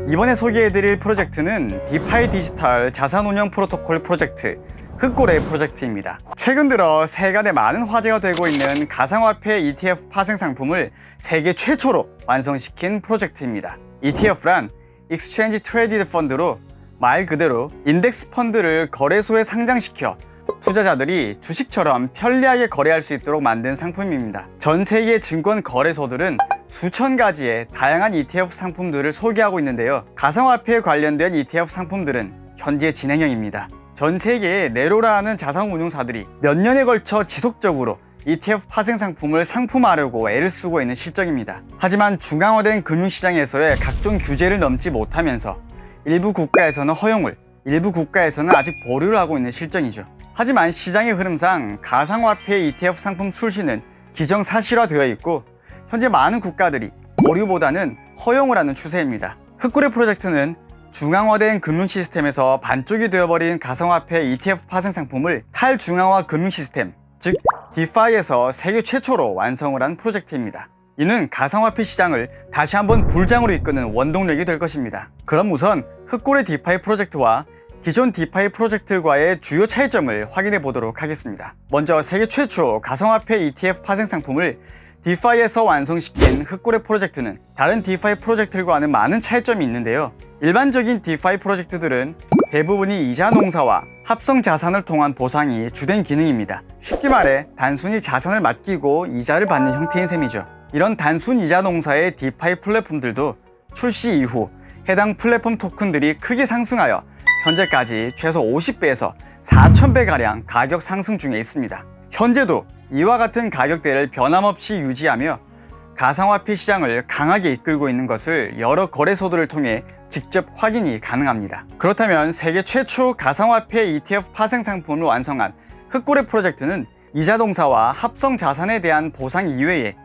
이번에 소개해드릴 프로젝트는 디파이 디지털 자산운용 프로토콜 프로젝트 흑고래 프로젝트입니다. 최근 들어 세간에 많은 화제가 되고 있는 가상화폐 ETF 파생 상품을 세계 최초로 완성시킨 프로젝트입니다. ETF란 Exchange Traded Fund로 말 그대로 인덱스 펀드를 거래소에 상장시켜 투자자들이 주식처럼 편리하게 거래할 수 있도록 만든 상품입니다. 전 세계 증권 거래소들은 수천 가지의 다양한 ETF 상품들을 소개하고 있는데요. 가상화폐에 관련된 ETF 상품들은 현재 진행형입니다. 전 세계의 네로라는 자산운용사들이 몇 년에 걸쳐 지속적으로 ETF 파생 상품을 상품화하려고 애를 쓰고 있는 실정입니다. 하지만 중앙화된 금융시장에서의 각종 규제를 넘지 못하면서 일부 국가에서는 허용을, 일부 국가에서는 아직 보류를 하고 있는 실정이죠. 하지만 시장의 흐름상 가상화폐 ETF 상품 출시는 기정사실화되어 있고 현재 많은 국가들이 보류보다는 허용을 하는 추세입니다. 흑고래 프로젝트는 중앙화된 금융 시스템에서 반쪽이 되어버린 가상화폐 ETF 파생 상품을 탈중앙화 금융 시스템, 즉 디파이에서 세계 최초로 완성을 한 프로젝트입니다. 이는 가상화폐 시장을 다시 한번 불장으로 이끄는 원동력이 될 것입니다. 그럼 우선 흑고래 디파이 프로젝트와 기존 디파이 프로젝트들과의 주요 차이점을 확인해 보도록 하겠습니다. 먼저 세계 최초 가상화폐 ETF 파생 상품을 디파이에서 완성시킨 흑고래 프로젝트는 다른 디파이 프로젝트들과는 많은 차이점이 있는데요. 일반적인 디파이 프로젝트들은 대부분이 이자 농사와 합성 자산을 통한 보상이 주된 기능입니다. 쉽게 말해 단순히 자산을 맡기고 이자를 받는 형태인 셈이죠. 이런 단순 이자 농사의 디파이 플랫폼들도 출시 이후 해당 플랫폼 토큰들이 크게 상승하여 현재까지 최소 50배에서 4000배가량 가격 상승 중에 있습니다. 현재도 이와 같은 가격대를 변함없이 유지하며 가상화폐 시장을 강하게 이끌고 있는 것을 여러 거래소들을 통해 직접 확인이 가능합니다. 그렇다면 세계 최초 가상화폐 ETF 파생 상품을 완성한 흑고래 프로젝트는 이자 동사와 합성 자산에 대한 보상 이외에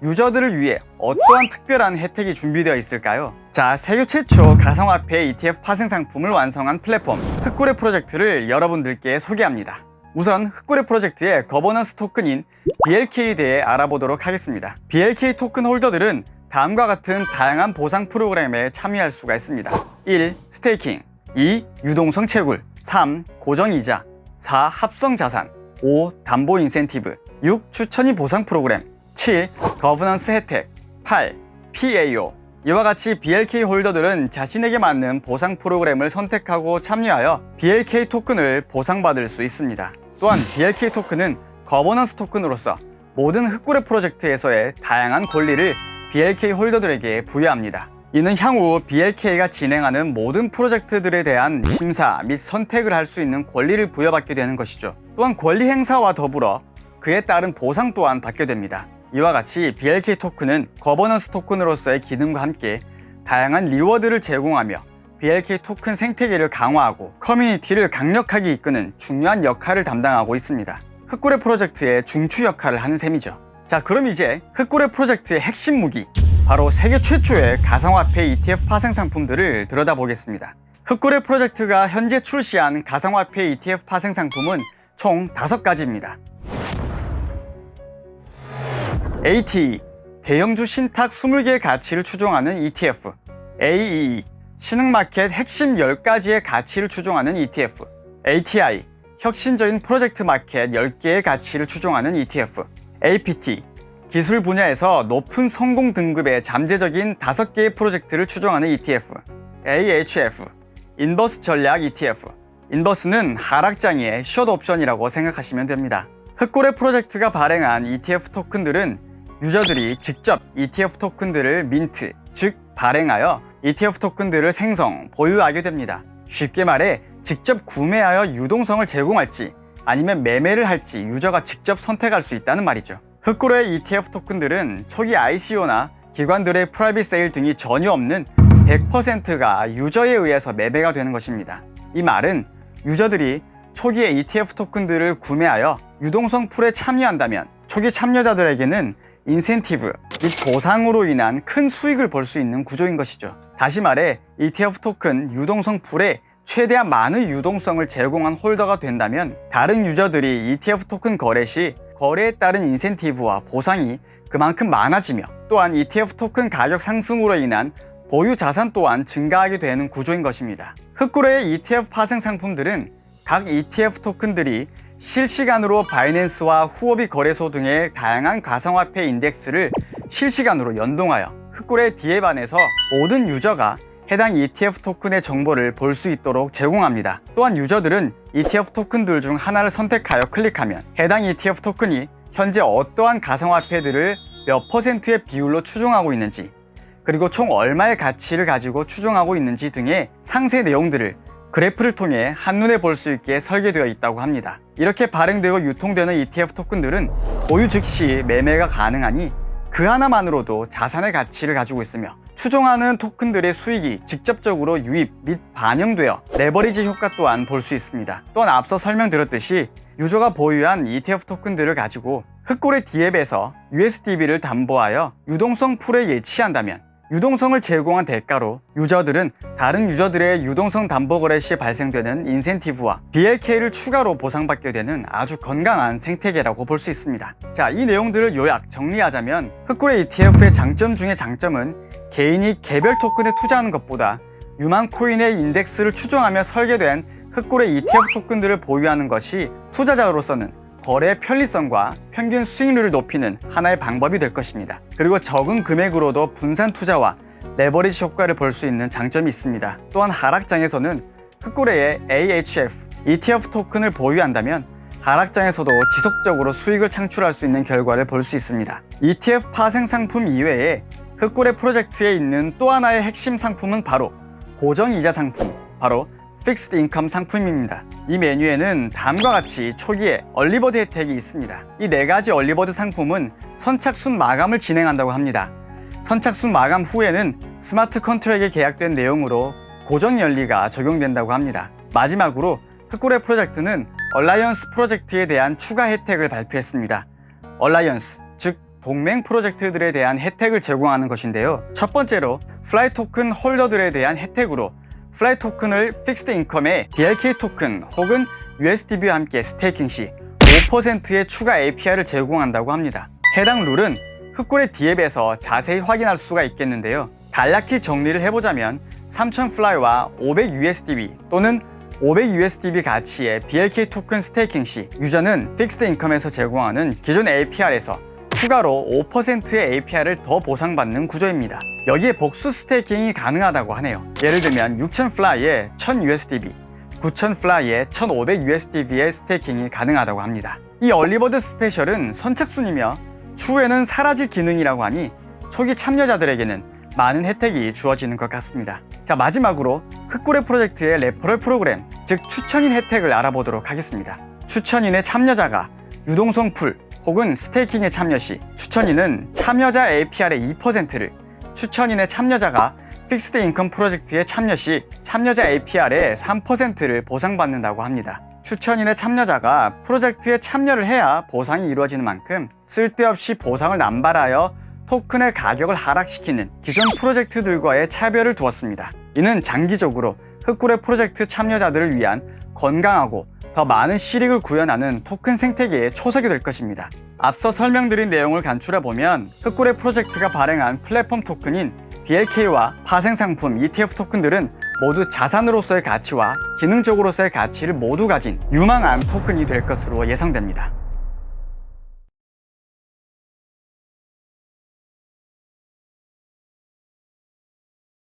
유저들을 위해 어떠한 특별한 혜택이 준비되어 있을까요? 자, 세계 최초 가상화폐 ETF 파생 상품을 완성한 플랫폼 흑고래 프로젝트를 여러분들께 소개합니다. 우선 흑고래 프로젝트의 거버넌스 토큰인 BLK에 대해 알아보도록 하겠습니다. BLK 토큰 홀더들은 다음과 같은 다양한 보상 프로그램에 참여할 수가 있습니다. 1. 스테이킹 2. 유동성 채굴 3. 고정이자 4. 합성 자산 5. 담보 인센티브 6. 추천이 보상 프로그램 7. 거버넌스 혜택 8. PAO 이와 같이 BLK 홀더들은 자신에게 맞는 보상 프로그램을 선택하고 참여하여 BLK 토큰을 보상받을 수 있습니다. 또한 BLK 토큰은 거버넌스 토큰으로서 모든 흑고래 프로젝트에서의 다양한 권리를 BLK 홀더들에게 부여합니다. 이는 향후 BLK가 진행하는 모든 프로젝트들에 대한 심사 및 선택을 할 수 있는 권리를 부여받게 되는 것이죠. 또한 권리 행사와 더불어 그에 따른 보상 또한 받게 됩니다. 이와 같이 BLK 토큰은 거버넌스 토큰으로서의 기능과 함께 다양한 리워드를 제공하며 BLK 토큰 생태계를 강화하고 커뮤니티를 강력하게 이끄는 중요한 역할을 담당하고 있습니다. 흑고래 프로젝트의 중추 역할을 하는 셈이죠. 자, 그럼 이제 흑고래 프로젝트의 핵심 무기, 바로 세계 최초의 가상화폐 ETF 파생 상품들을 들여다보겠습니다. 흑고래 프로젝트가 현재 출시한 가상화폐 ETF 파생 상품은 총 5가지입니다. ATE, 대형주 신탁 20개의 가치를 추종하는 ETF. AEE, 신흥마켓 핵심 10가지의 가치를 추종하는 ETF. ATI, 혁신적인 프로젝트 마켓 10개의 가치를 추종하는 ETF. APT, 기술 분야에서 높은 성공 등급의 잠재적인 5개의 프로젝트를 추종하는 ETF. AHF, 인버스 전략 ETF. 인버스는 하락장의 숏 옵션이라고 생각하시면 됩니다. 흑고래 프로젝트가 발행한 ETF 토큰들은 유저들이 직접 ETF 토큰들을 민트, 즉 발행하여 ETF 토큰들을 생성, 보유하게 됩니다. 쉽게 말해 직접 구매하여 유동성을 제공할지 아니면 매매를 할지 유저가 직접 선택할 수 있다는 말이죠. 흑고래 ETF 토큰들은 초기 ICO나 기관들의 프라이빗 세일 등이 전혀 없는 100%가 유저에 의해서 매매가 되는 것입니다. 이 말은 유저들이 초기에 ETF 토큰들을 구매하여 유동성 풀에 참여한다면 초기 참여자들에게는 인센티브 및 보상으로 인한 큰 수익을 벌 수 있는 구조인 것이죠. 다시 말해 ETF 토큰 유동성 풀에 최대한 많은 유동성을 제공한 홀더가 된다면 다른 유저들이 ETF 토큰 거래 시 거래에 따른 인센티브와 보상이 그만큼 많아지며 또한 ETF 토큰 가격 상승으로 인한 보유 자산 또한 증가하게 되는 구조인 것입니다. 흑고래의 ETF 파생 상품들은 각 ETF 토큰들이 실시간으로 바이낸스와 후오비 거래소 등의 다양한 가상화폐 인덱스를 실시간으로 연동하여 흑고래 D앱안에서 모든 유저가 해당 ETF 토큰의 정보를 볼 수 있도록 제공합니다. 또한 유저들은 ETF 토큰들 중 하나를 선택하여 클릭하면 해당 ETF 토큰이 현재 어떠한 가상화폐들을 몇 %의 비율로 추종하고 있는지, 그리고 총 얼마의 가치를 가지고 추종하고 있는지 등의 상세 내용들을 그래프를 통해 한눈에 볼 수 있게 설계되어 있다고 합니다. 이렇게 발행되고 유통되는 ETF 토큰들은 보유 즉시 매매가 가능하니 그 하나만으로도 자산의 가치를 가지고 있으며, 추종하는 토큰들의 수익이 직접적으로 유입 및 반영되어 레버리지 효과 또한 볼 수 있습니다. 또한 앞서 설명드렸듯이 유저가 보유한 ETF 토큰들을 가지고 흑고래 D앱에서 USDB를 담보하여 유동성 풀에 예치한다면 유동성을 제공한 대가로 유저들은 다른 유저들의 유동성 담보 거래 시 발생되는 인센티브와 BLK를 추가로 보상받게 되는 아주 건강한 생태계라고 볼 수 있습니다. 자, 이 내용들을 요약 정리하자면 흑고래 ETF의 장점 중에 장점은 개인이 개별 토큰에 투자하는 것보다 유망 코인의 인덱스를 추종하며 설계된 흑고래 ETF 토큰들을 보유하는 것이 투자자로서는 거래의 편리성과 평균 수익률을 높이는 하나의 방법이 될 것입니다. 그리고 적은 금액으로도 분산 투자와 레버리지 효과를 볼 수 있는 장점이 있습니다. 또한 하락장에서는 흑고래의 AHF ETF 토큰을 보유한다면 하락장에서도 지속적으로 수익을 창출할 수 있는 결과를 볼 수 있습니다. ETF 파생 상품 이외에 흑고래 프로젝트에 있는 또 하나의 핵심 상품은 바로 고정이자 상품, 바로 픽스드 인컴 상품입니다. 이 메뉴에는 다음과 같이 초기에 얼리버드 혜택이 있습니다. 이 4가지 얼리버드 상품은 선착순 마감을 진행한다고 합니다. 선착순 마감 후에는 스마트 컨트랙에 계약된 내용으로 고정 연리가 적용된다고 합니다. 마지막으로 흑고래 프로젝트는 얼라이언스 프로젝트에 대한 추가 혜택을 발표했습니다. 얼라이언스, 즉 동맹 프로젝트들에 대한 혜택을 제공하는 것인데요. 첫 번째로 플라이 토큰 홀더들에 대한 혜택으로 플라이 토큰을 픽스드 인컴에 BLK 토큰 혹은 USDB와 함께 스테이킹 시 5%의 추가 APR을 제공한다고 합니다. 해당 룰은 흑고래 D앱에서 자세히 확인할 수가 있겠는데요. 간략히 정리를 해보자면 3000 플라이와 500 USDB 또는 500 USDB 가치의 BLK 토큰 스테이킹 시 유저는 픽스드 인컴에서 제공하는 기존 APR에서 추가로 5%의 APR을 더 보상받는 구조입니다. 여기에 복수 스테이킹이 가능하다고 하네요. 예를 들면 6000 플라이에 1000 USDB, 9000 플라이에 1500 USDB의 스테이킹이 가능하다고 합니다. 이 얼리버드 스페셜은 선착순이며 추후에는 사라질 기능이라고 하니 초기 참여자들에게는 많은 혜택이 주어지는 것 같습니다. 자, 마지막으로 흑고래 프로젝트의 레퍼럴 프로그램, 즉 추천인 혜택을 알아보도록 하겠습니다. 추천인의 참여자가 유동성 풀 혹은 스테이킹에 참여 시 추천인은 참여자 APR의 2%를, 추천인의 참여자가 픽스드 인컴 프로젝트에 참여 시 참여자 APR의 3%를 보상받는다고 합니다. 추천인의 참여자가 프로젝트에 참여를 해야 보상이 이루어지는 만큼 쓸데없이 보상을 남발하여 토큰의 가격을 하락시키는 기존 프로젝트들과의 차별을 두었습니다. 이는 장기적으로 흑고래 프로젝트 참여자들을 위한 건강하고 더 많은 실익을 구현하는 토큰 생태계의 초석이 될 것입니다. 앞서 설명드린 내용을 간추려보면 흑고래 프로젝트가 발행한 플랫폼 토큰인 BLK와 파생 상품 ETF 토큰들은 모두 자산으로서의 가치와 기능적으로서의 가치를 모두 가진 유망한 토큰이 될 것으로 예상됩니다.